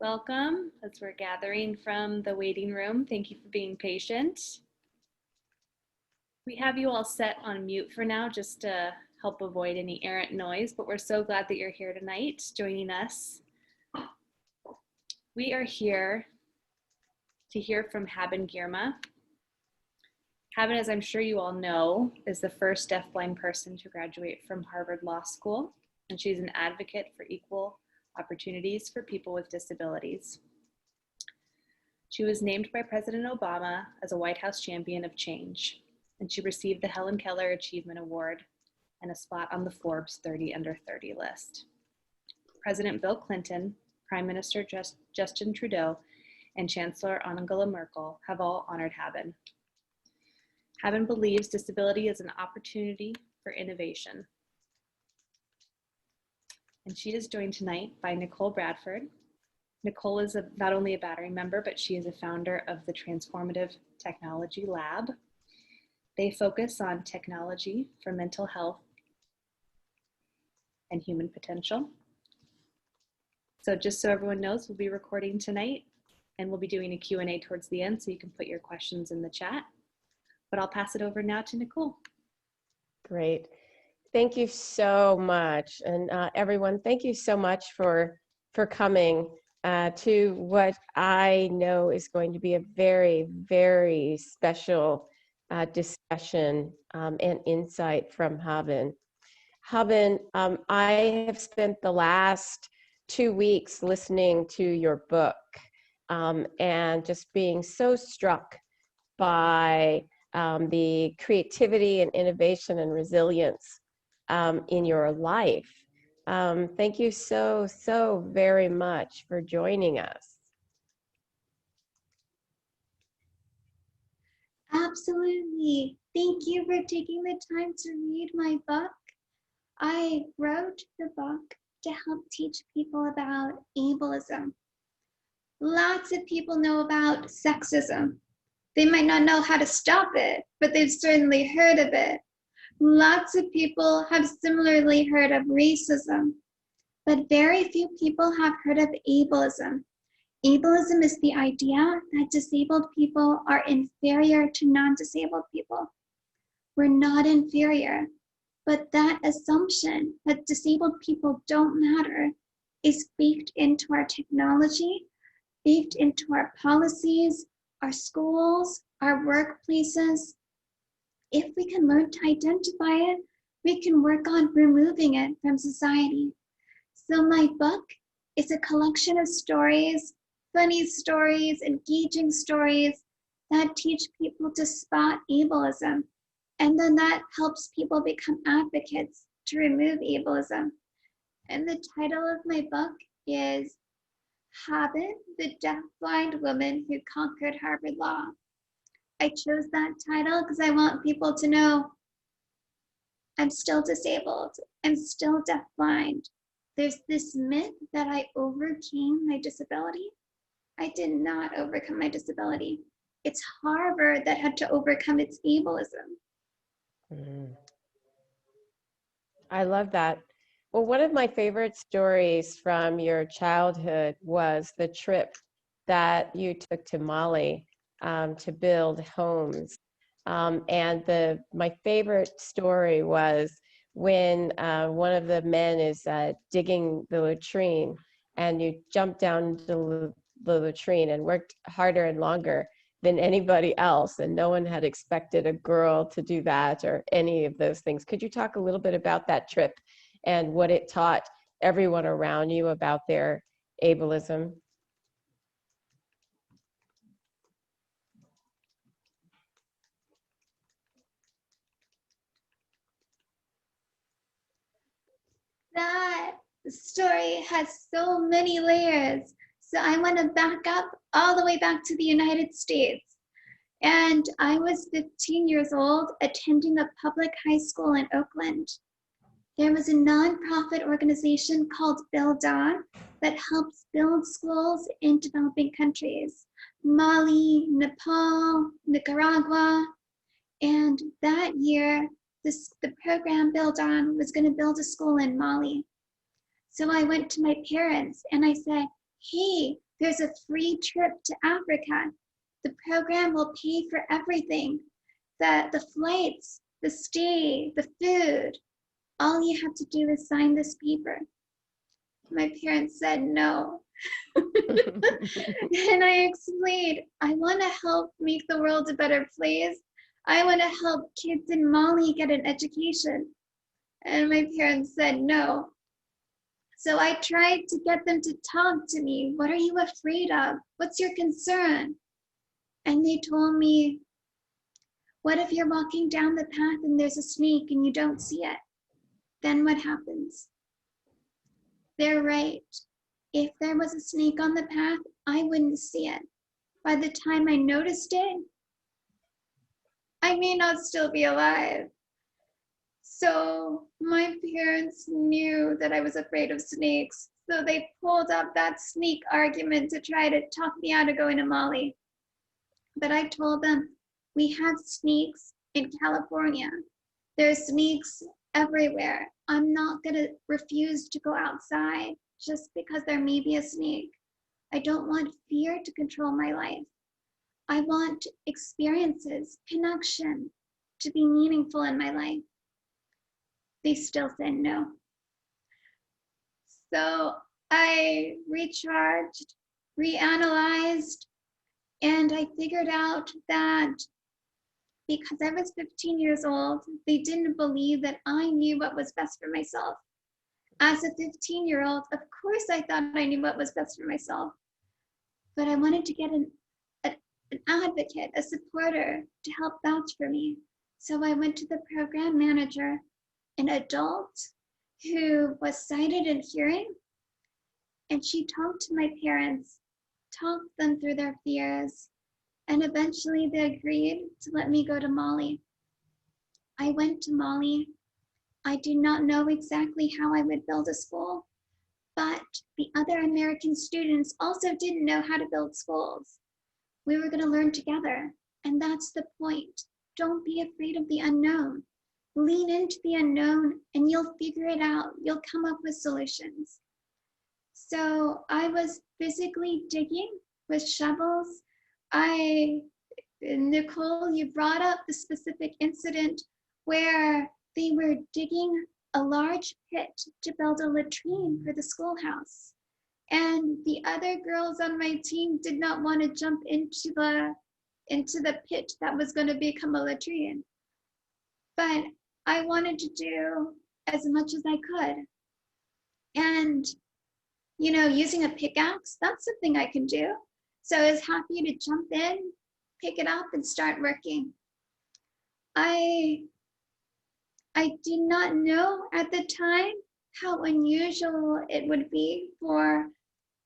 Welcome as we're gathering from the waiting room. Thank you for being patient. We have you all set on mute for now just to help avoid any errant noise, but we're so glad that you're here tonight joining us. We are here to hear from Haben Girma. Haben, as I'm sure you all know, is the first deafblind person to graduate from Harvard Law School, and she's an advocate for equal opportunities for people with disabilities. She was named by President Obama as a White House Champion of Change, and she received the Helen Keller Achievement Award and a spot on the Forbes 30 Under 30 list. President Bill Clinton, Prime Minister Justin Trudeau, and Chancellor Angela Merkel have all honored Haben. Haben believes disability is an opportunity for innovation. And she is joined tonight by Nicole Bradford. Nicole is not only a Battery member, but she is a founder of the Transformative Technology Lab. They focus on technology for mental health and human potential. So just so everyone knows, we'll be recording tonight and we'll be doing a Q&A towards the end, so you can put your questions in the chat. But I'll pass it over now to Nicole. Great. Thank you so much. And everyone, thank you so much for coming to what I know is going to be a very, very special discussion and insight from Haben. Haben, I have spent the last 2 weeks listening to your book and just being so struck by the creativity and innovation and resilience in your life. Thank you so very much for joining us. Absolutely. Thank you for taking the time to read my book. I wrote the book to help teach people about ableism. Lots of people know about sexism. They might not know how to stop it, but they've certainly heard of it. Lots of people have similarly heard of racism, but very few people have heard of ableism. Ableism is the idea that disabled people are inferior to non-disabled people. We're not inferior, but that assumption that disabled people don't matter is baked into our technology, baked into our policies, our schools, our workplaces. If we can learn to identify it, we can work on removing it from society. So my book is a collection of stories, funny stories, engaging stories that teach people to spot ableism. And then that helps people become advocates to remove ableism. And the title of my book is Haben, the Deafblind Woman Who Conquered Harvard Law. I chose that title because I want people to know I'm still disabled, I'm still deafblind. There's this myth that I overcame my disability. I did not overcome my disability. It's Harvard that had to overcome its ableism. I love that. Well, one of my favorite stories from your childhood was the trip that you took to Mali to build homes. And my favorite story was when one of the men is digging the latrine, and you jumped down the latrine and worked harder and longer than anybody else, and no one had expected a girl to do that or any of those things. Could you talk a little bit about that trip and what it taught everyone around you about their ableism? That story has so many layers. So I want to back up all the way back to the United States. And I was 15 years old attending a public high school in Oakland. There was a nonprofit organization called Build On that helps build schools in developing countries, Mali, Nepal, Nicaragua. And that year, the program Build On was going to build a school in Mali. So I went to my parents and I said, hey, There's a free trip to Africa. The program will pay for everything. The flights, the stay, the food. All you have to do is sign this paper. My parents said no. And I explained, I want to help make the world a better place. I want to help kids in Mali get an education. And my parents said no. So I tried to get them to talk to me. What are you afraid of? What's your concern? And they told me, what if you're walking down the path and there's a snake and you don't see it? Then what happens? They're right. If there was a snake on the path, I wouldn't see it. By the time I noticed it, I may not still be alive. So my parents knew that I was afraid of snakes. So they pulled up that snake argument to try to talk me out of going to Mali. But I told them, we have snakes in California. There's snakes everywhere. I'm not gonna refuse to go outside just because there may be a snake. I don't want fear to control my life. I want experiences, connection to be meaningful in my life. They still said no. So I recharged, reanalyzed, and I figured out that because I was 15 years old, they didn't believe that I knew what was best for myself. As a 15-year-old, of course I thought I knew what was best for myself, but I wanted to get an advocate, a supporter to help vouch for me. So I went to the program manager, an adult who was sighted and hearing, and she talked to my parents, talked them through their fears, and eventually they agreed to let me go to Mali. I went to Mali. I do not know exactly how I would build a school, but the other American students also didn't know how to build schools. We were going to learn together, and that's the point. Don't be afraid of the unknown. Lean into the unknown, and you'll figure it out. You'll come up with solutions. So I was physically digging with shovels. Nicole, you brought up the specific incident where they were digging a large pit to build a latrine for the schoolhouse. And the other girls on my team did not want to jump into the pit that was going to become a latrine. But I wanted to do as much as I could. And, you know, using a pickaxe, that's something I can do. So I was happy to jump in, pick it up, and start working. I did not know at the time how unusual it would be for,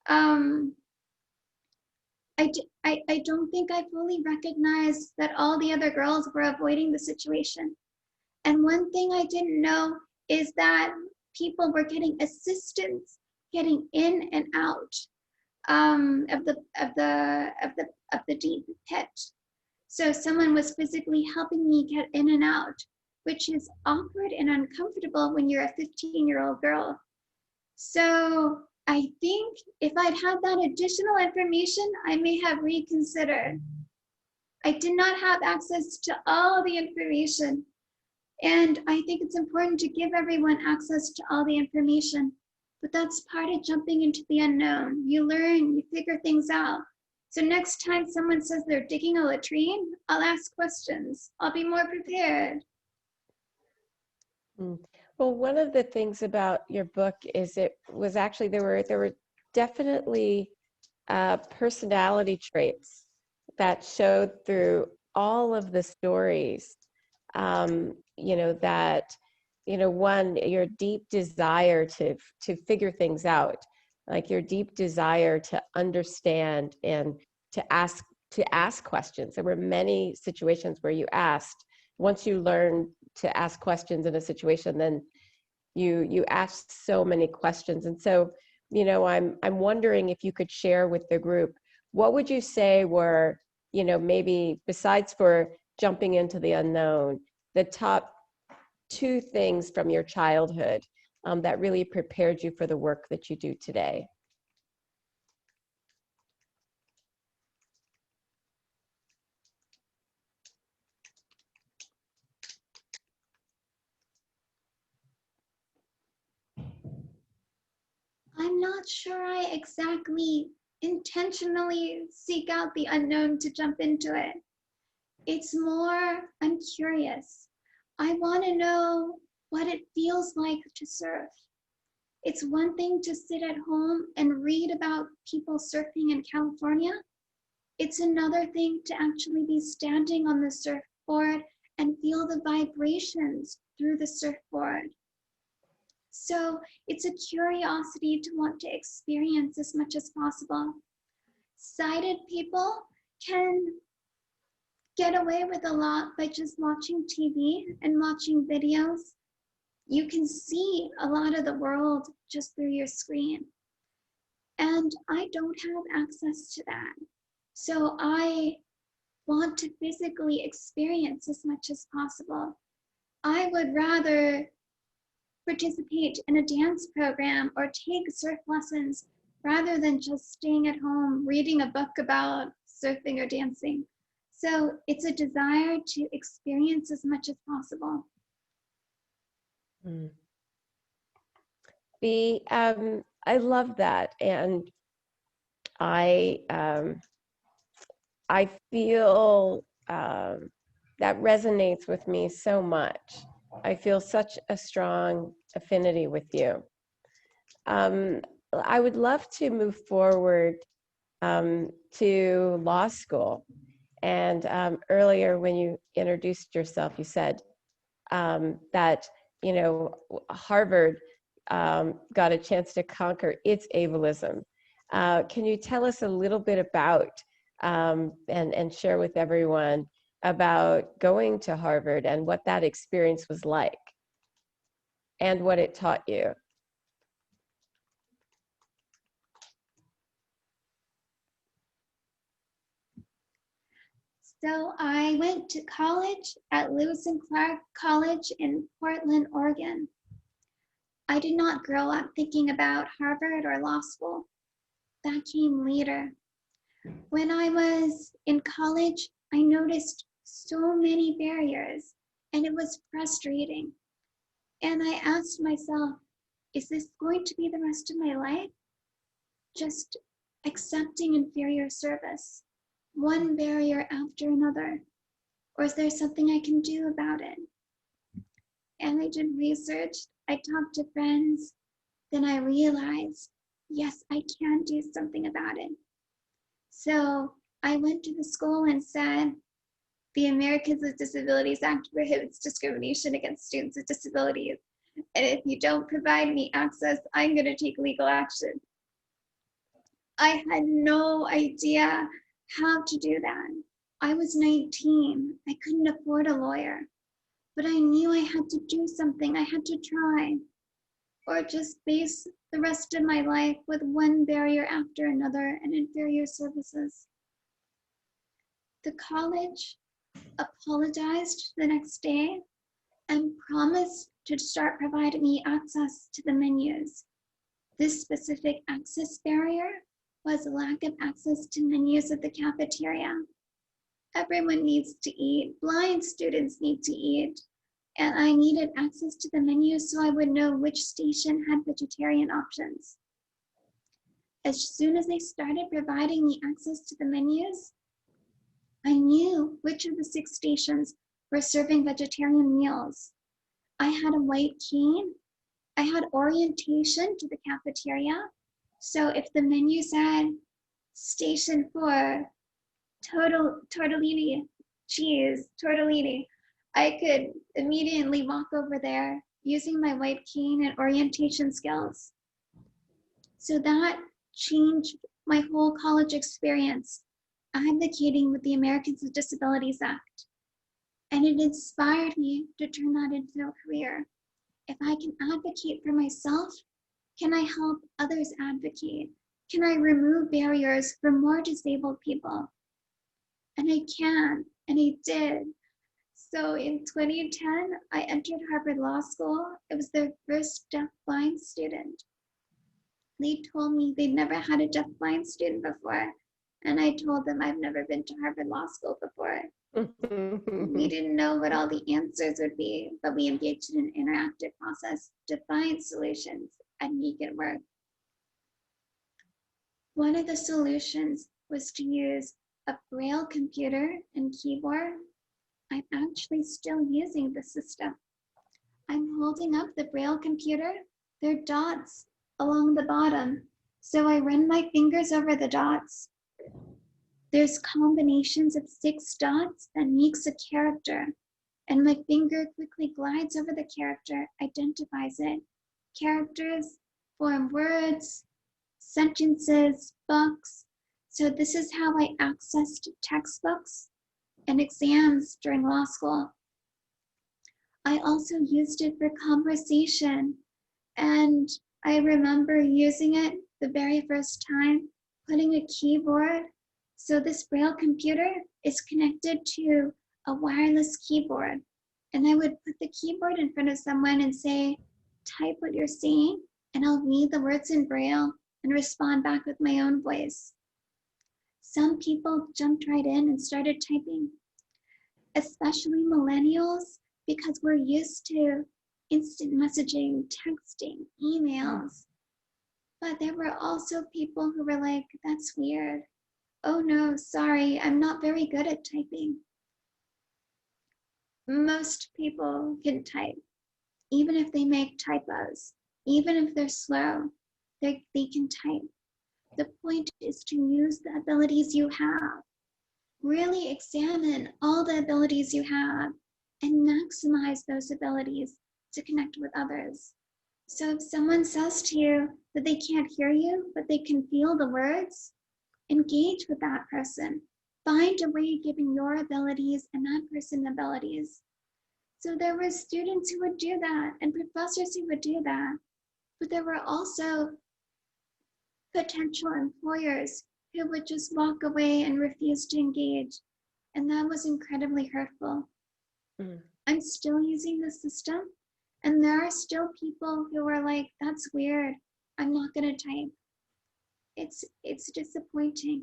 I don't think I fully recognized that all the other girls were avoiding the situation. And one thing I didn't know is that people were getting assistance getting in and out of the deep pit. So someone was physically helping me get in and out, which is awkward and uncomfortable when you're a 15-year-old girl. So I think if I'd had that additional information, I may have reconsidered. I did not have access to all the information. And I think it's important to give everyone access to all the information. But that's part of jumping into the unknown. You learn, you figure things out. So next time someone says they're digging a latrine, I'll ask questions. I'll be more prepared. Well, one of the things about your book is it was actually, there were definitely personality traits that showed through all of the stories. You know, that, you know, one, your deep desire to figure things out, like your deep desire to understand and to ask questions. There were many situations where you asked, once you learn to ask questions in a situation, then you asked so many questions. And so, you know, I'm wondering if you could share with the group, what would you say were, you know, maybe besides for jumping into the unknown, the top 2 things from your childhood that really prepared you for the work that you do today? not sure I exactly intentionally seek out the unknown to jump into it. It's more, I'm curious. I want to know what it feels like to surf. It's one thing to sit at home and read about people surfing in California. It's another thing to actually be standing on the surfboard and feel the vibrations through the surfboard. So it's a curiosity to want to experience as much as possible. Sighted people can get away with a lot by just watching TV and watching videos. You can see a lot of the world just through your screen. And I don't have access to that. So I want to physically experience as much as possible. I would rather participate in a dance program or take surf lessons rather than just staying at home reading a book about surfing or dancing. So it's a desire to experience as much as possible. Mm. I love that, and I feel that resonates with me so much. I feel such a strong affinity with you. I would love to move forward to law school. And earlier, when you introduced yourself, you said that, you know, Harvard got a chance to conquer its ableism. Can you tell us a little bit about and share with everyone about going to Harvard and what that experience was like and what it taught you? So I went to college at Lewis and Clark College in Portland, Oregon. I did not grow up thinking about Harvard or law school. That came later. When I was in college, I noticed so many barriers, and it was frustrating. And I asked myself, is this going to be the rest of my life? Just accepting inferior service, one barrier after another? Or is there something I can do about it? And I did research, I talked to friends, then I realized, yes, I can do something about it. So I went to the school and said, the Americans with Disabilities Act prohibits discrimination against students with disabilities. And if you don't provide me access, I'm going to take legal action. I had no idea how to do that. I was 19. I couldn't afford a lawyer. But I knew I had to do something. I had to try. Or just face the rest of my life with one barrier after another and inferior services. The college apologized the next day and promised to start providing me access to the menus. This specific access barrier was a lack of access to menus at the cafeteria. Everyone needs to eat. Blind students need to eat. And I needed access to the menu so I would know which station had vegetarian options. As soon as they started providing me access to the menus, I knew which of the 6 stations were serving vegetarian meals. I had a white cane. I had orientation to the cafeteria. So if the menu said station 4, tortellini, cheese, tortellini, I could immediately walk over there using my white cane and orientation skills. So that changed my whole college experience, advocating with the Americans with Disabilities Act. And it inspired me to turn that into a career. If I can advocate for myself, can I help others advocate? Can I remove barriers for more disabled people? And I can, and I did. So in 2010, I entered Harvard Law School. It was their first deafblind student. They told me they'd never had a deafblind student before. And I told them I've never been to Harvard Law School before. We didn't know what all the answers would be, but we engaged in an interactive process to find solutions and make it work. One of the solutions was to use a Braille computer and keyboard. I'm actually still using the system. I'm holding up the Braille computer. There are dots along the bottom. So I run my fingers over the dots. There's combinations of 6 dots that makes a character. And my finger quickly glides over the character, identifies it. Characters form words, sentences, books. So this is how I accessed textbooks and exams during law school. I also used it for conversation, and I remember using it the very first time, putting a keyboard. So this Braille computer is connected to a wireless keyboard, and I would put the keyboard in front of someone and say, type what you're saying, and I'll read the words in Braille and respond back with my own voice. Some people jumped right in and started typing, especially millennials, because we're used to instant messaging, texting, emails. But there were also people who were like, that's weird. Oh no, sorry, I'm not very good at typing. Most people can type, even if they make typos, even if they're slow, they can type. The point is to use the abilities you have. Really examine all the abilities you have and maximize those abilities to connect with others. So if someone says to you that they can't hear you, but they can feel the words, engage with that person. Find a way of giving your abilities and that person's abilities. So there were students who would do that and professors who would do that, but there were also potential employers who would just walk away and refuse to engage. And that was incredibly hurtful. I'm still using the system, and there are still people who are like, that's weird, I'm not gonna type. It's disappointing.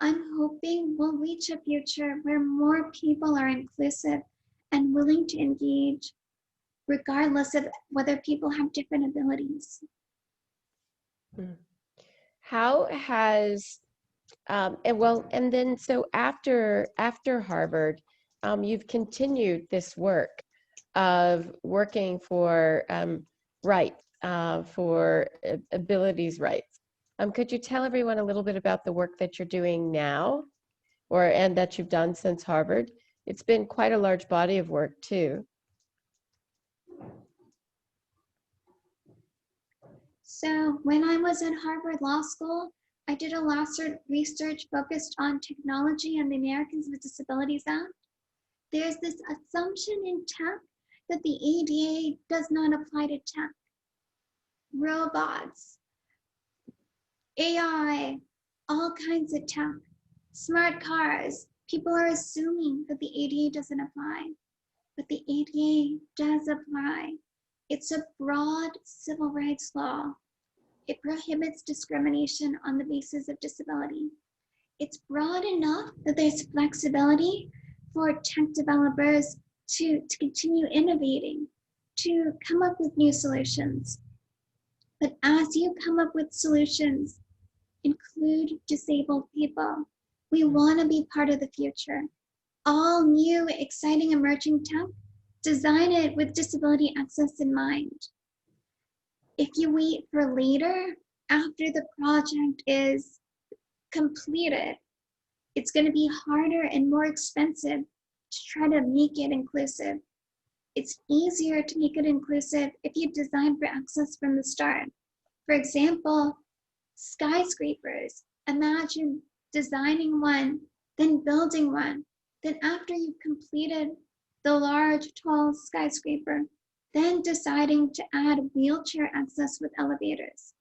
I'm hoping we'll reach a future where more people are inclusive and willing to engage, regardless of whether people have different abilities. How has and then so after Harvard, you've continued this work of working for rights, for abilities rights. Could you tell everyone a little bit about the work that you're doing now, and that you've done since Harvard? It's been quite a large body of work too. So when I was in Harvard Law School, I did a lot of research focused on technology and the Americans with Disabilities Act. There's this assumption in tech that the ADA does not apply to tech. Robots, AI, all kinds of tech, smart cars. People are assuming that the ADA doesn't apply, but the ADA does apply. It's a broad civil rights law. It prohibits discrimination on the basis of disability. It's broad enough that there's flexibility for tech developers to continue innovating, to come up with new solutions. But as you come up with solutions, include disabled people. We want to be part of the future. All new, exciting, emerging tech, design it with disability access in mind. If you wait for later, after the project is completed, it's going to be harder and more expensive to try to make it inclusive. It's easier to make it inclusive if you design for access from the start. For example, skyscrapers. Imagine designing one, then building one. Then after you've completed the large, tall skyscraper, then deciding to add wheelchair access with elevators.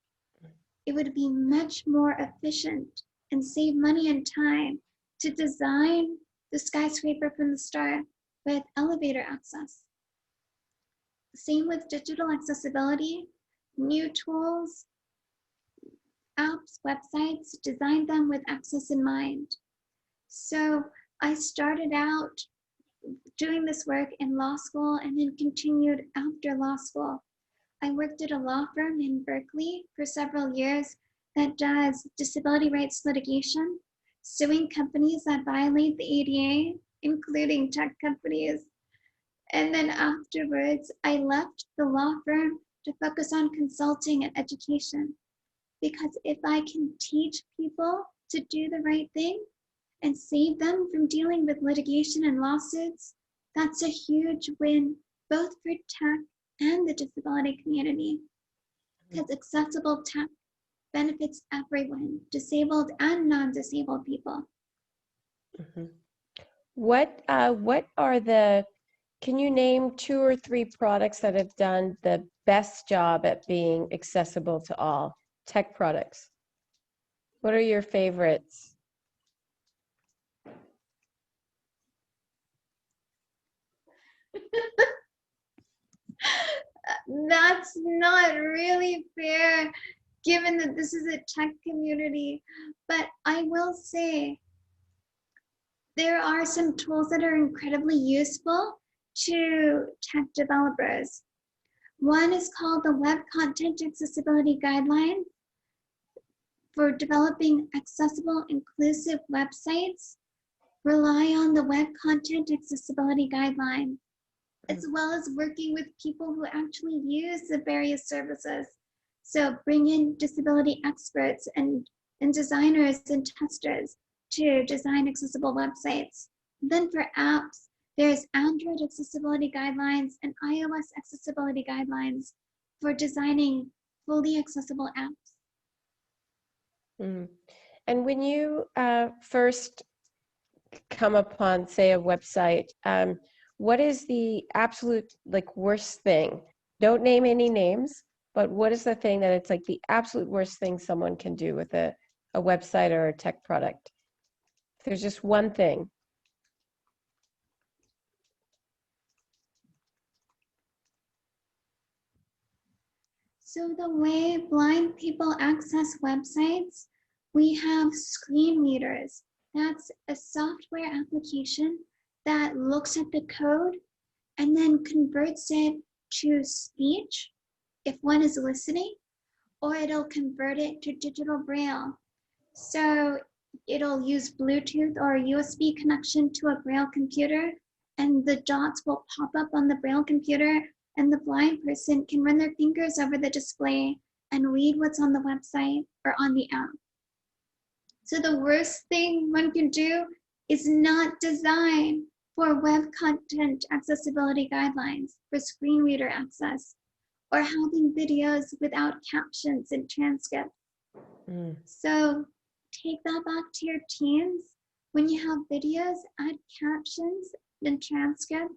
It would be much more efficient and save money and time to design the skyscraper from the start with elevator access. Same with digital accessibility, new tools, apps, websites, design them with access in mind. So I started out doing this work in law school and then continued after law school. I worked at a law firm in Berkeley for several years that does disability rights litigation, suing companies that violate the ADA, including tech companies. And then afterwards, I left the law firm to focus on consulting and education. Because if I can teach people to do the right thing and save them from dealing with litigation and lawsuits, that's a huge win, both for tech and the disability community. Because accessible tech benefits everyone, disabled and non-disabled people. Mhm. What are the, can you name 2 or 3 products that have done the best job at being accessible to all? Tech products. What are your favorites? That's not really fair, given that this is a tech community. But I will say there are some tools that are incredibly useful to tech developers. One is called the Web Content Accessibility Guidelines for developing accessible, inclusive websites. Rely on the Web Content Accessibility Guidelines, as well as working with people who actually use the various services. So bring in disability experts and designers and testers to design accessible websites. Then for apps, there's Android accessibility guidelines and iOS accessibility guidelines for designing fully accessible apps. Mm. And when you first come upon, say, a website, what is the absolute worst thing? Don't name any names, but what is the thing that it's like the absolute worst thing someone can do with a website or a tech product? If there's just one thing. So the way blind people access websites, we have screen readers. That's a software application that looks at the code and then converts it to speech if one is listening, or it'll convert it to digital braille. So it'll use Bluetooth or a USB connection to a braille computer, and the dots will pop up on the braille computer, and the blind person can run their fingers over the display and read what's on the website or on the app. So the worst thing one can do is not design for web content accessibility guidelines for screen reader access, or having videos without captions and transcripts. So take that back to your teams. When you have videos, add captions and transcripts.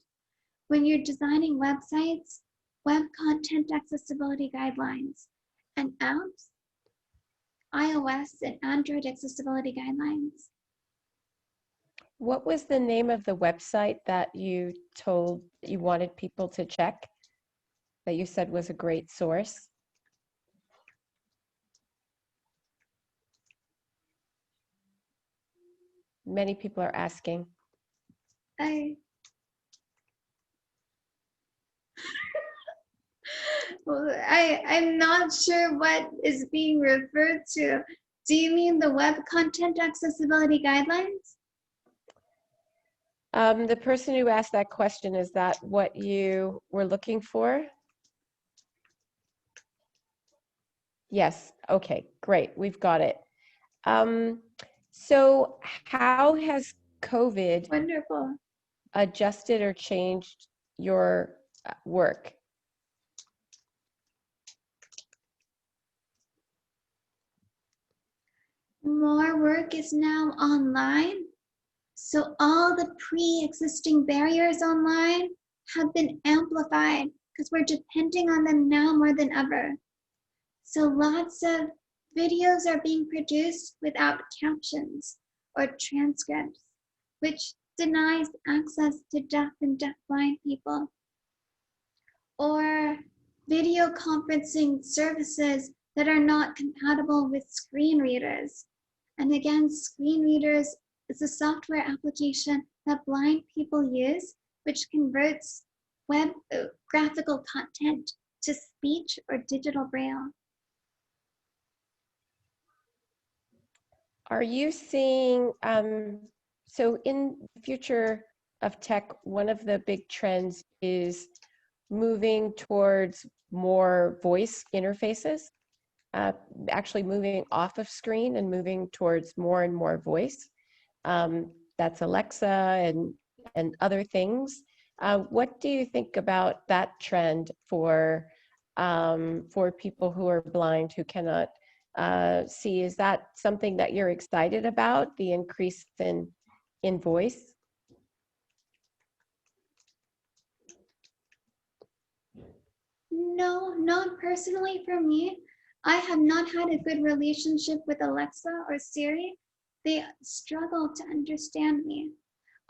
When you're designing websites, web content accessibility guidelines, and apps, iOS and Android accessibility guidelines. What was the name of the website that you told you wanted people to check, that you said was a great source? Many people are asking. I'm not sure what is being referred to. Do you mean the web content accessibility guidelines? The person who asked that question, is that what you were looking for? Yes. Okay, great. We've got it. So how has COVID Wonderful. adjusted or changed your work? More work is now online. So all the pre-existing barriers online have been amplified because we're depending on them now more than ever. So lots of videos are being produced without captions or transcripts, which denies access to deaf and deafblind people. Or video conferencing services that are not compatible with screen readers. And again, screen readers is a software application that blind people use, which converts web graphical content to speech or digital braille. Are you seeing, so in the future of tech, one of the big trends is moving towards more voice interfaces, uh, actually moving off of screen and moving towards more and more voice. That's Alexa and other things. What do you think about that trend for people who are blind, who cannot see? Is that something that you're excited about, the increase in voice? No, not personally for me. I have not had a good relationship with Alexa or Siri. They struggle to understand me.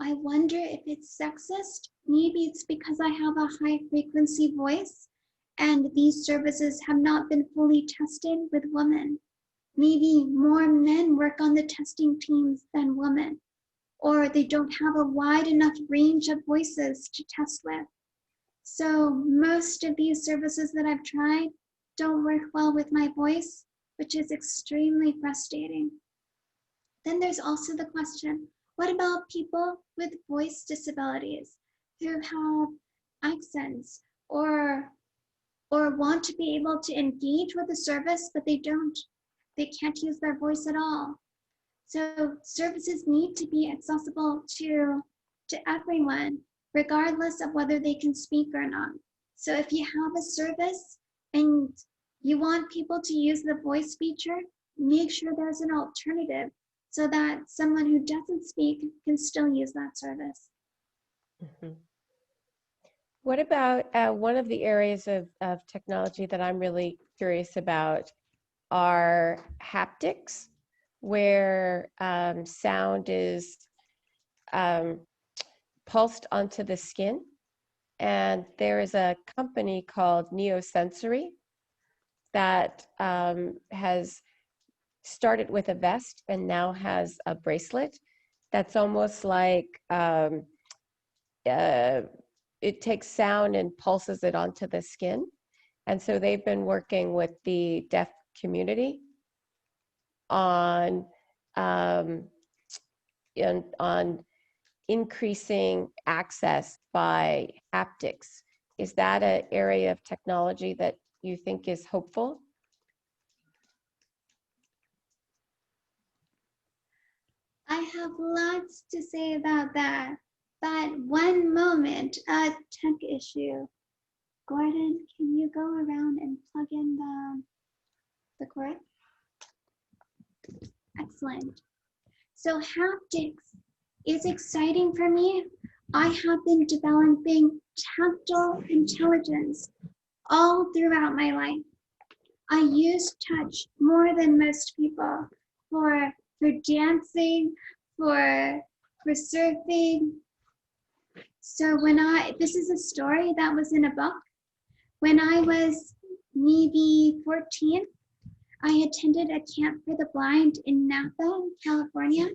I wonder if it's sexist. Maybe it's because I have a high frequency voice and these services have not been fully tested with women. Maybe more men work on the testing teams than women, or they don't have a wide enough range of voices to test with. So most of these services that I've tried don't work well with my voice, which is extremely frustrating. Then there's also the question, what about people with voice disabilities who have accents or want to be able to engage with the service, but they can't use their voice at all. So services need to be accessible to everyone, regardless of whether they can speak or not. So if you have a service and you want people to use the voice feature, make sure there's an alternative so that someone who doesn't speak can still use that service. Mm-hmm. What about one of the areas of technology that I'm really curious about are haptics, where sound is pulsed onto the skin. And there is a company called Neosensory that has started with a vest and now has a bracelet that's almost like it takes sound and pulses it onto the skin. And so they've been working with the deaf community on increasing access by haptics. Is that an area of technology that you think is hopeful? I have lots to say about that, but one moment, a tech issue. Gordon, can you go around and plug in the cord? Excellent. So haptics is exciting for me. I have been developing tactile intelligence all throughout my life. I use touch more than most people for dancing, for surfing. So this is a story that was in a book. When I was maybe 14, I attended a camp for the blind in Napa, California.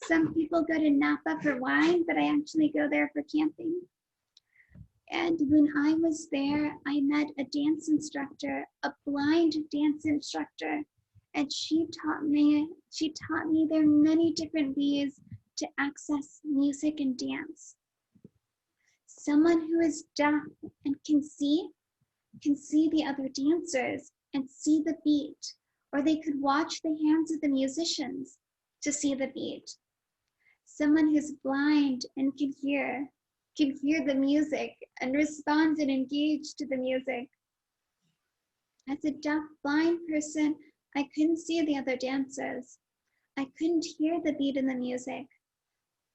Some people go to Napa for wine, but I actually go there for camping. And when I was there, I met a dance instructor, a blind dance instructor, and she taught me there are many different ways to access music and dance. Someone who is deaf and can see the other dancers and see the beat, or they could watch the hands of the musicians to see the beat. Someone who's blind and can hear the music and respond and engage to the music. As a deaf blind person, I couldn't see the other dancers. I couldn't hear the beat in the music,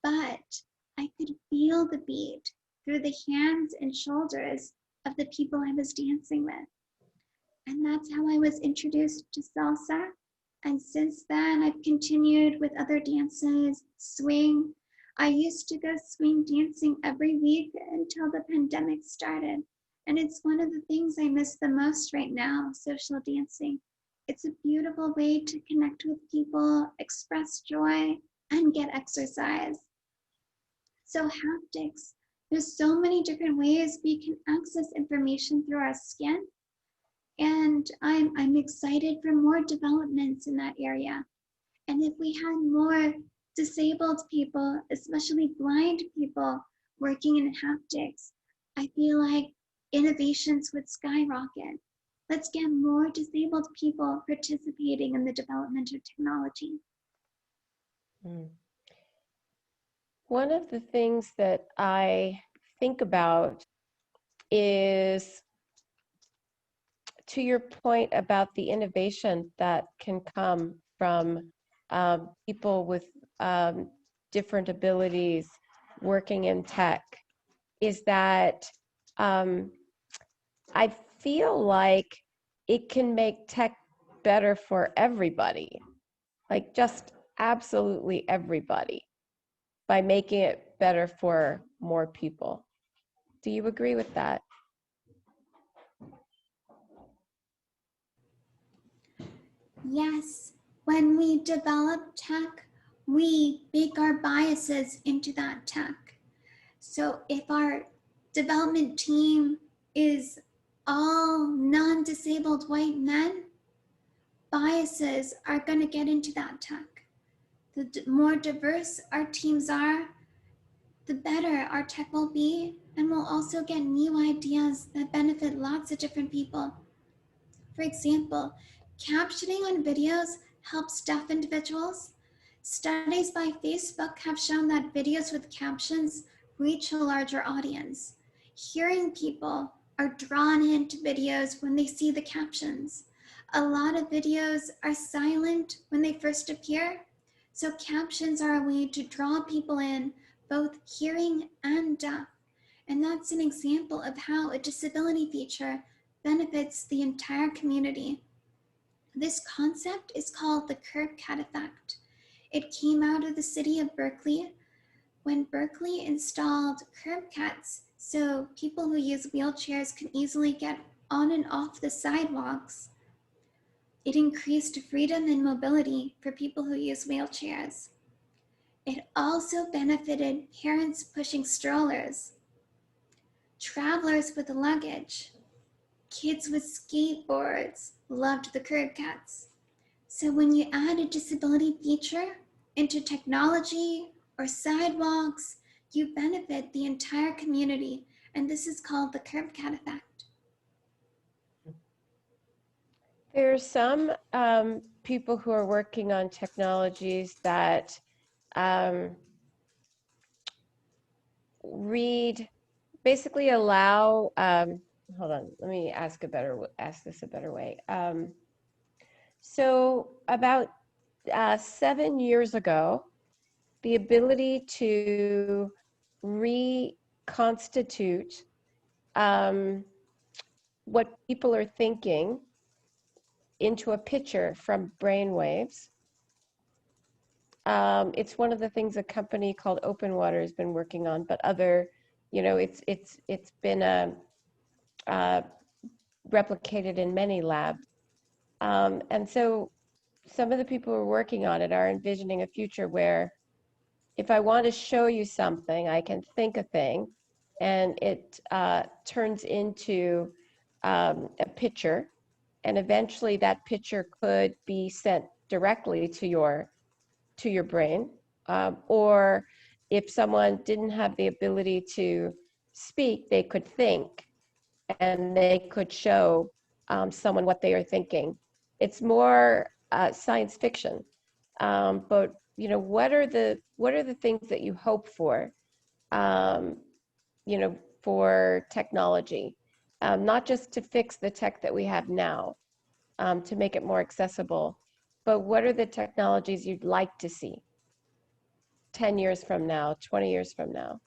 but I could feel the beat through the hands and shoulders of the people I was dancing with. And that's how I was introduced to salsa. And since then, I've continued with other dances, swing. I used to go swing dancing every week until the pandemic started. And it's one of the things I miss the most right now, social dancing. It's a beautiful way to connect with people, express joy, and get exercise. So haptics, there's so many different ways we can access information through our skin. And I'm excited for more developments in that area. And if we had more disabled people, especially blind people, working in haptics, I feel like innovations would skyrocket. Let's get more disabled people participating in the development of technology. Mm. One of the things that I think about is, to your point about the innovation that can come from people with different abilities working in tech, is that I feel like it can make tech better for everybody, like just absolutely everybody, by making it better for more people. Do you agree with that? Yes, when we develop tech, we bake our biases into that tech. So if our development team is all non-disabled white men, biases are going to get into that tech. The more diverse our teams are, the better our tech will be, and we'll also get new ideas that benefit lots of different people. For example, captioning on videos helps deaf individuals. Studies by Facebook have shown that videos with captions reach a larger audience. Hearing people are drawn into videos when they see the captions. A lot of videos are silent when they first appear, so captions are a way to draw people in, both hearing and deaf. And that's an example of how a disability feature benefits the entire community. This concept is called the curb cat effect. It came out of the city of Berkeley when Berkeley installed curb cats so people who use wheelchairs can easily get on and off the sidewalks. It increased freedom and mobility for people who use wheelchairs. It also benefited parents pushing strollers, travelers with luggage. Kids with skateboards loved the curb cats. So when you add a disability feature into technology or sidewalks, you benefit the entire community. And this is called the curb cat effect. There are some people who are working on technologies that basically allow, hold on, let me ask this a better way. So about 7 years ago, the ability to reconstitute what people are thinking into a picture from brainwaves. It's one of the things a company called Open Water has been working on, but other, it's been replicated in many labs. And so some of the people who are working on it are envisioning a future where if I want to show you something, I can think a thing, and it turns into a picture, and eventually that picture could be sent directly to your brain, or if someone didn't have the ability to speak, they could think, and they could show someone what they are thinking. It's more science fiction, but what are the things that you hope for, um, for technology, not just to fix the tech that we have now, to make it more accessible, but what are the technologies you'd like to see 10 years from now, 20 years from now?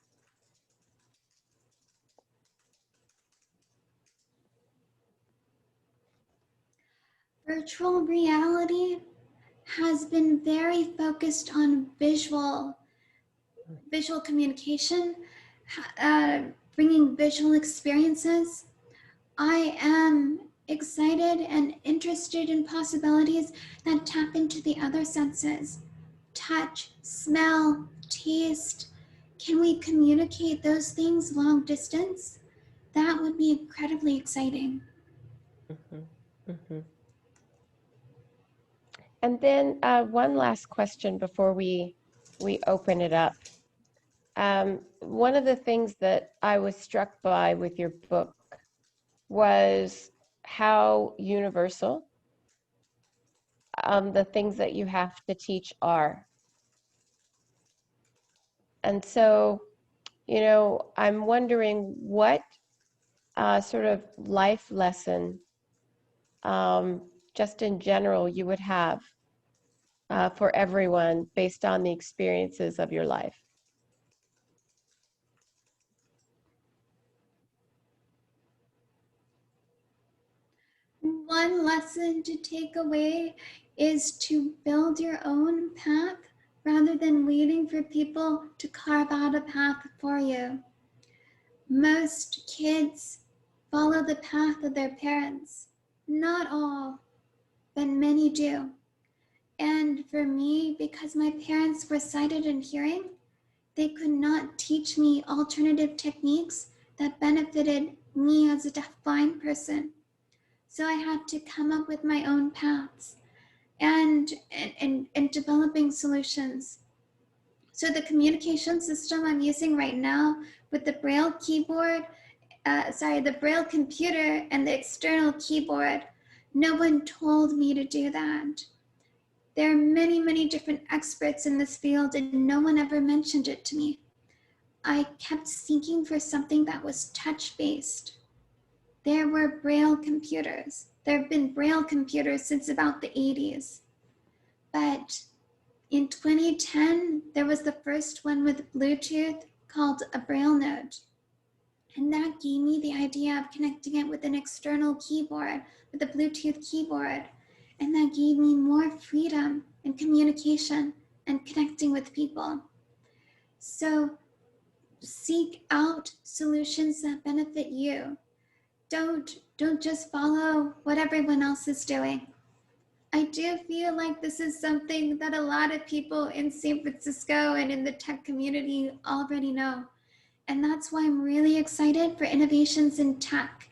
Virtual reality has been very focused on visual communication, bringing visual experiences. I am excited and interested in possibilities that tap into the other senses. Touch, smell, taste. Can we communicate those things long distance? That would be incredibly exciting. Mhm, mhm. And then one last question before we open it up. One of the things that I was struck by with your book was how universal the things that you have to teach are. And so, you know, I'm wondering what sort of life lesson, just in general, you would have for everyone based on the experiences of your life. One lesson to take away is to build your own path rather than waiting for people to carve out a path for you. Most kids follow the path of their parents. Not all, but many do. And for me, because my parents were sighted and hearing, they could not teach me alternative techniques that benefited me as a deafblind person. So I had to come up with my own paths and developing solutions. So the communication system I'm using right now with the Braille keyboard, the Braille computer and the external keyboard, no one told me to do that. There are many, many different experts in this field and no one ever mentioned it to me. I kept seeking for something that was touch-based. There were Braille computers. There have been Braille computers since about the 80s. But in 2010, there was the first one with Bluetooth called a Braille Note. And that gave me the idea of connecting it with an external keyboard, with a Bluetooth keyboard. And that gave me more freedom in communication and connecting with people. So seek out solutions that benefit you. Don't just follow what everyone else is doing. I do feel like this is something that a lot of people in San Francisco and in the tech community already know. And that's why I'm really excited for innovations in tech.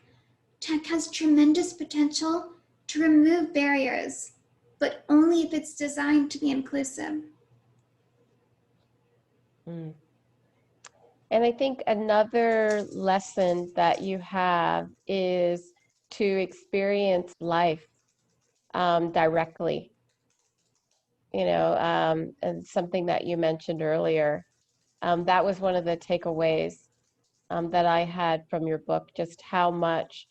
Tech has tremendous potential to remove barriers, but only if it's designed to be inclusive. Mm. And I think another lesson that you have is to experience life directly. You know, and something that you mentioned earlier, that was one of the takeaways that I had from your book, just how much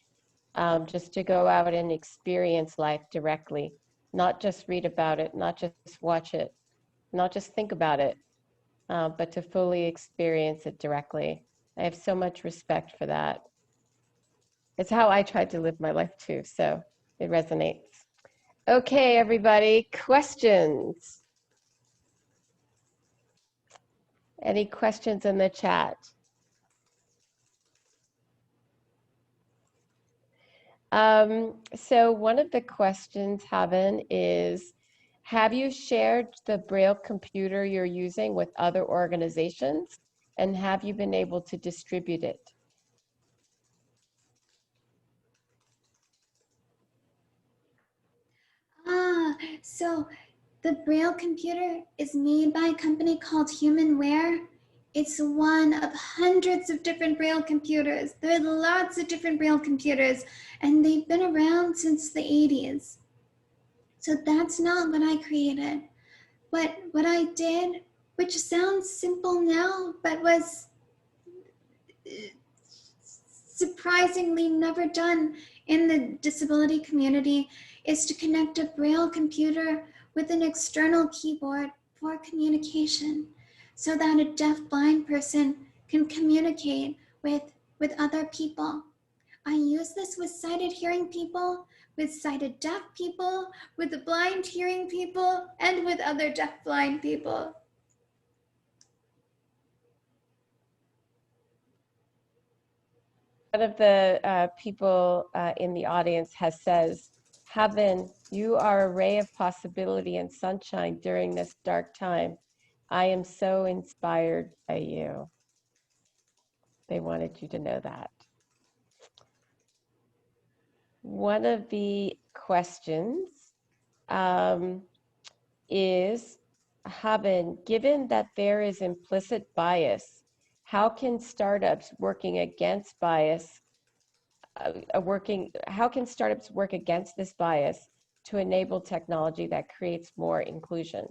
just to go out and experience life directly, not just read about it, not just watch it, not just think about it, but to fully experience it directly. I have so much respect for that. It's how I tried to live my life too, so it resonates. Okay, everybody, questions? Any questions in the chat? So one of the questions, Haben, is, have you shared the Braille computer you're using with other organizations? And have you been able to distribute it? So the Braille computer is made by a company called Humanware. It's one of hundreds of different Braille computers. There are lots of different Braille computers, and they've been around since the 80s. So that's not what I created. But what I did, which sounds simple now, but was surprisingly never done in the disability community, is to connect a Braille computer with an external keyboard for communication so that a deaf-blind person can communicate with other people. I use this with sighted hearing people, with sighted deaf people, with the blind hearing people, and with other deaf-blind people. One of the people in the audience has says, Haben, you are a ray of possibility and sunshine during this dark time. I am so inspired by you. They wanted you to know that. One of the questions is, Haben, given that there is implicit bias, how can startups working against bias, how can startups work against this bias to enable technology that creates more inclusion?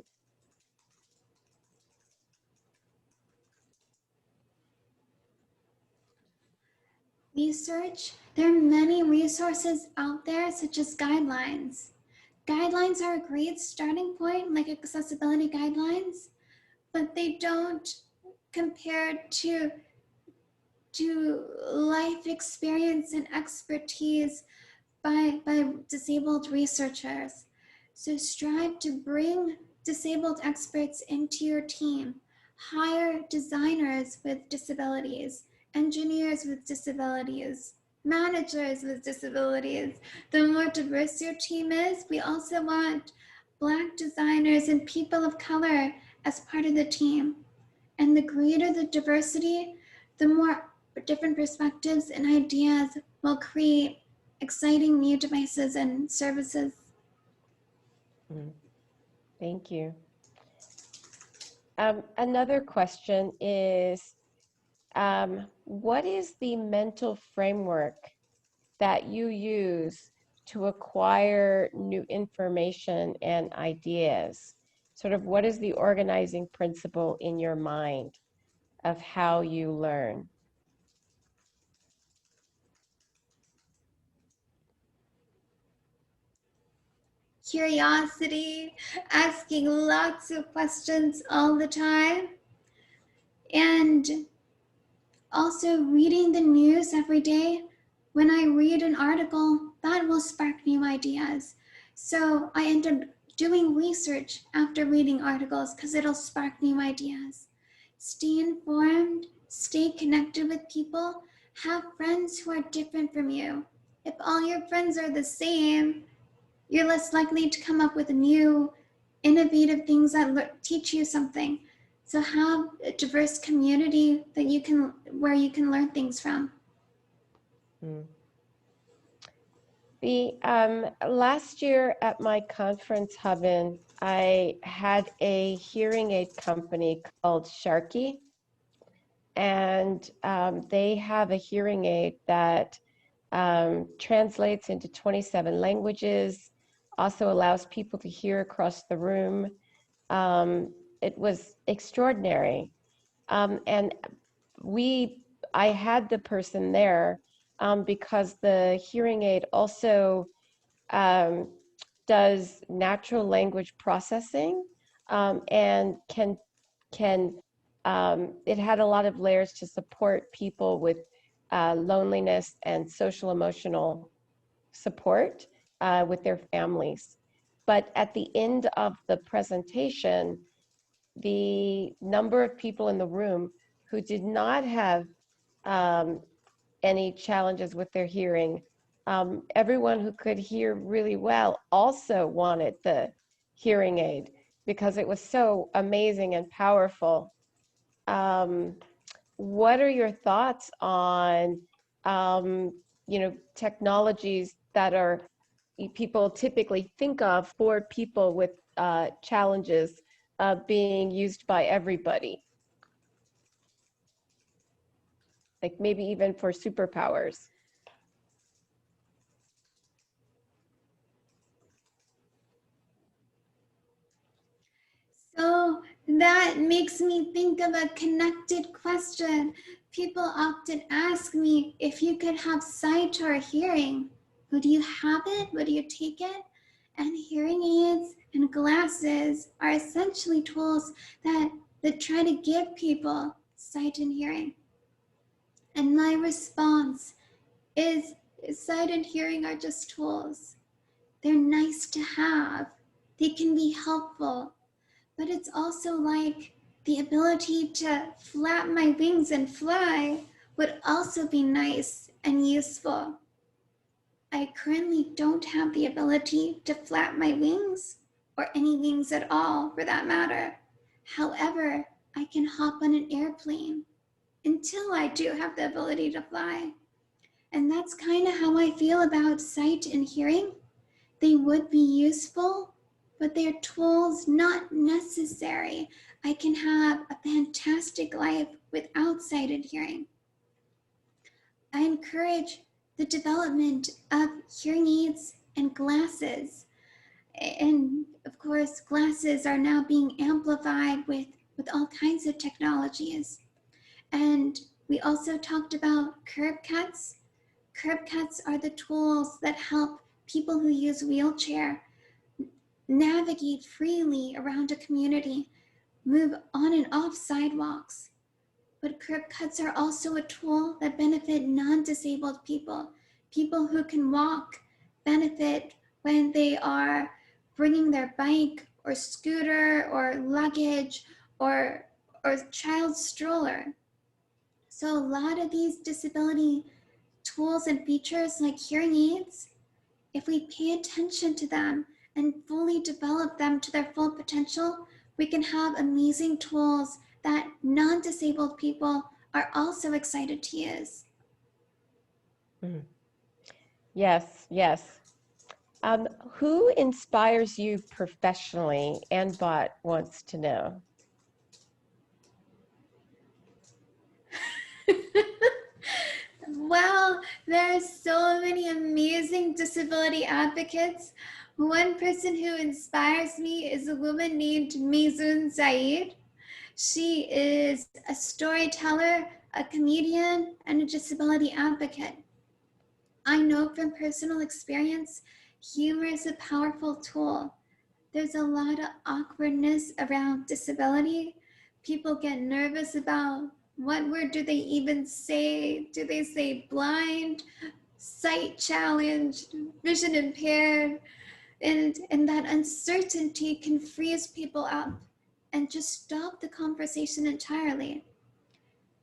Research. There are many resources out there, such as guidelines. Guidelines are a great starting point, like accessibility guidelines, but they don't compare to life experience and expertise by disabled researchers. So strive to bring disabled experts into your team. Hire designers with disabilities, engineers with disabilities, managers with disabilities. The more diverse your team is, we also want Black designers and people of color as part of the team. And the greater the diversity, the more different perspectives and ideas will create exciting new devices and services. Thank you. Another question is, what is the mental framework that you use to acquire new information and ideas? Sort of what is the organizing principle in your mind of how you learn? Curiosity, asking lots of questions all the time, and also reading the news every day. When I read an article, that will spark new ideas. So I end up doing research after reading articles because it'll spark new ideas. Stay informed, stay connected with people, have friends who are different from you. If all your friends are the same, you're less likely to come up with new, innovative things that teach you something. So have a diverse community that where you can learn things from. The last year at my conference, Haben, I had a hearing aid company called Sharky, and they have a hearing aid that translates into 27 languages, also allows people to hear across the room. It was extraordinary. And I had the person there because the hearing aid also does natural language processing and can it had a lot of layers to support people with loneliness and social emotional support with their families. But at the end of the presentation, the number of people in the room who did not have any challenges with their hearing, everyone who could hear really well also wanted the hearing aid because it was so amazing and powerful. What are your thoughts on, technologies that are people typically think of for people with challenges being used by everybody? Like maybe even for superpowers. So that makes me think of a connected question. People often ask me if you could have sight or hearing, would you have it? Would you take it? And hearing aids and glasses are essentially tools that try to give people sight and hearing. And my response is sight and hearing are just tools. They're nice to have. They can be helpful. But it's also like the ability to flap my wings and fly would also be nice and useful. I currently don't have the ability to flap my wings, or any wings at all for that matter. However, I can hop on an airplane until I do have the ability to fly. And that's kind of how I feel about sight and hearing. They would be useful, but they're tools not necessary. I can have a fantastic life without sighted hearing. I encourage the development of hearing aids and glasses. And of course, glasses are now being amplified with all kinds of technologies. And we also talked about curb cuts. Curb cuts are the tools that help people who use wheelchair navigate freely around a community, move on and off sidewalks. But curb cuts are also a tool that benefit non-disabled people. People who can walk benefit when they are bringing their bike or scooter or luggage or child stroller. So a lot of these disability tools and features like hearing aids, if we pay attention to them and fully develop them to their full potential, we can have amazing tools that non-disabled people are also excited to use. Yes, yes. Who inspires you professionally? And Bot wants to know. Well, there are so many amazing disability advocates. One person who inspires me is a woman named Mizun Saeed. She is a storyteller, a comedian, and a disability advocate. I know from personal experience, humor is a powerful tool. There's a lot of awkwardness around disability. People get nervous about what word do they even say? Do they say blind, sight challenged, vision impaired? And that uncertainty can freeze people up and just stop the conversation entirely.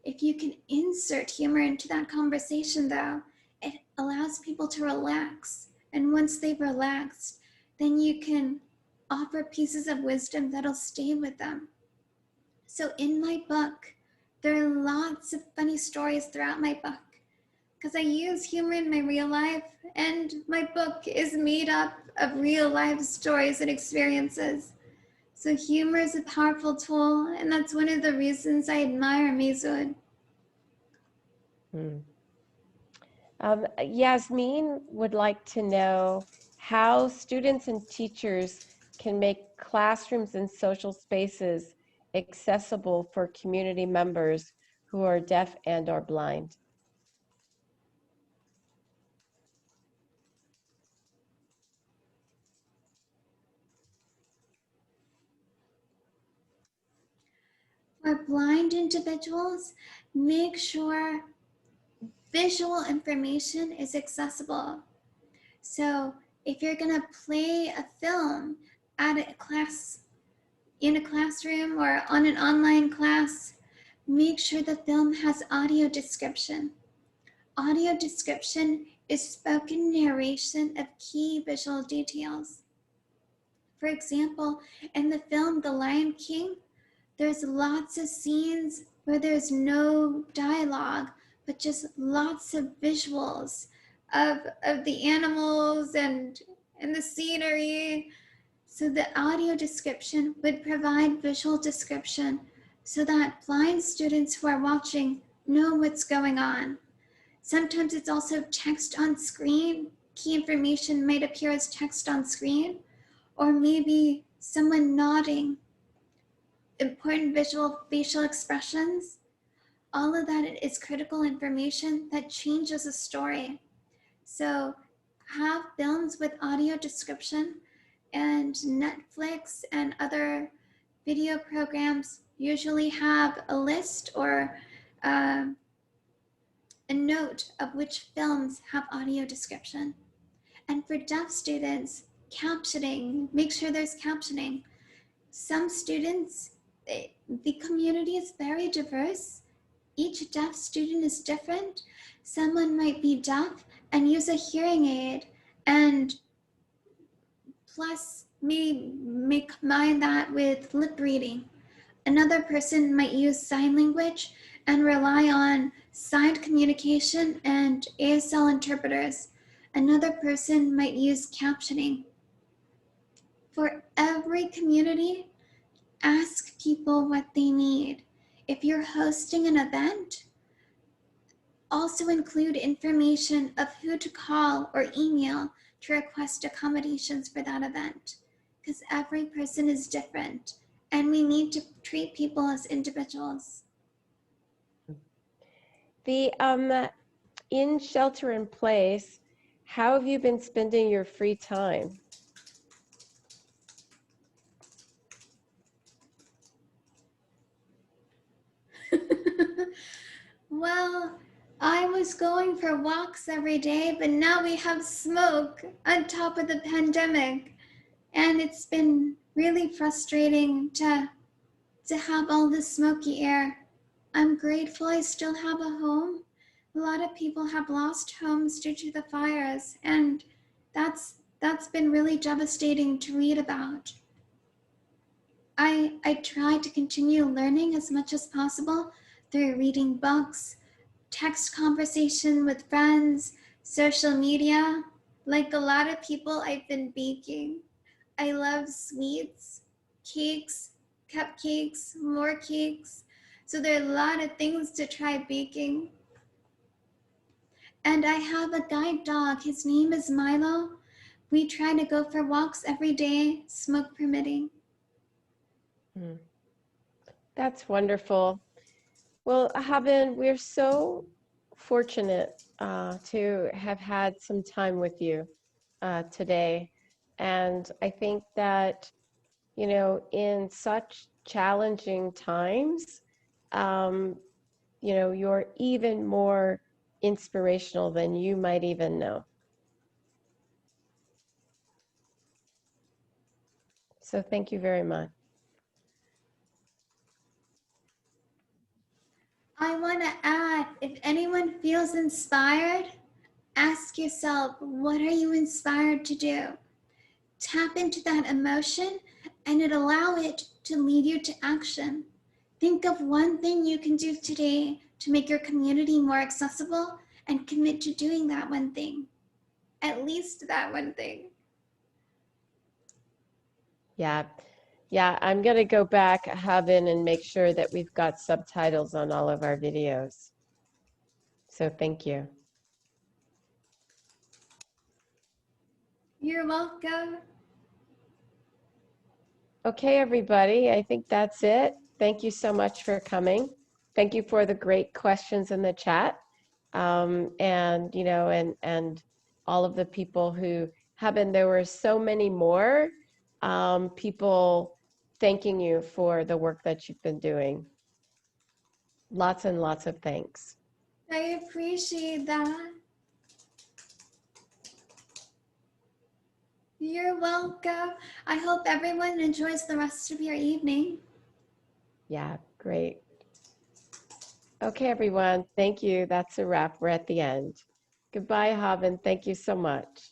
If you can insert humor into that conversation, though, it allows people to relax. And once they've relaxed, then you can offer pieces of wisdom that'll stay with them. So in my book, there are lots of funny stories throughout my book because I use humor in my real life, and my book is made up of real life stories and experiences. So humor is a powerful tool, and that's one of the reasons I admire Mizun. Yasmin would like to know how students and teachers can make classrooms and social spaces accessible for community members who are deaf and or blind. For blind individuals, make sure visual information is accessible. So if you're gonna play a film at a class, in a classroom or on an online class, make sure the film has audio description. Audio description is spoken narration of key visual details. For example, in the film The Lion King, there's lots of scenes where there's no dialogue, but just lots of visuals of the animals and the scenery. So the audio description would provide visual description so that blind students who are watching know what's going on. Sometimes it's also text on screen. Key information might appear as text on screen, or maybe someone nodding, important visual facial expressions. All of that is critical information that changes a story. So have films with audio description, and Netflix and other video programs usually have a list or a note of which films have audio description. And for deaf students, captioning, make sure there's captioning. Some students, the community is very diverse. Each deaf student is different. Someone might be deaf and use a hearing aid, and plus may combine that with lip reading. Another person might use sign language and rely on signed communication and ASL interpreters. Another person might use captioning. For every community, ask people what they need. If you're hosting an event, also include information of who to call or email to request accommodations for that event, because every person is different and we need to treat people as individuals. The in shelter in place, how have you been spending your free time? Well, I was going for walks every day, but now we have smoke on top of the pandemic. And it's been really frustrating to have all this smoky air. I'm grateful I still have a home. A lot of people have lost homes due to the fires, and that's been really devastating to read about. I try to continue learning as much as possible through reading books, text conversation with friends, social media. Like a lot of people, I've been baking. I love sweets, cakes, cupcakes, more cakes. So there are a lot of things to try baking. And I have a guide dog. His name is Milo. We try to go for walks every day, smoke permitting. That's wonderful. Well, Haben, we're so fortunate to have had some time with you today. And I think that, you know, in such challenging times, you know, you're even more inspirational than you might even know. So thank you very much. I want to add, if anyone feels inspired, ask yourself, what are you inspired to do? Tap into that emotion and allow it to lead you to action. Think of one thing you can do today to make your community more accessible and commit to doing that one thing. At least that one thing. Yeah. Yeah, I'm going to go back, Haben, and make sure that we've got subtitles on all of our videos. So thank you. You're welcome. Okay, everybody, I think that's it. Thank you so much for coming. Thank you for the great questions in the chat. And, you know, and all of the people who Haben, there were so many more people thanking you for the work that you've been doing. Lots and lots of thanks. I appreciate that. You're welcome. I hope everyone enjoys the rest of your evening. Yeah, great. Okay, everyone. Thank you. That's a wrap. We're at the end. Goodbye, Haben. Thank you so much.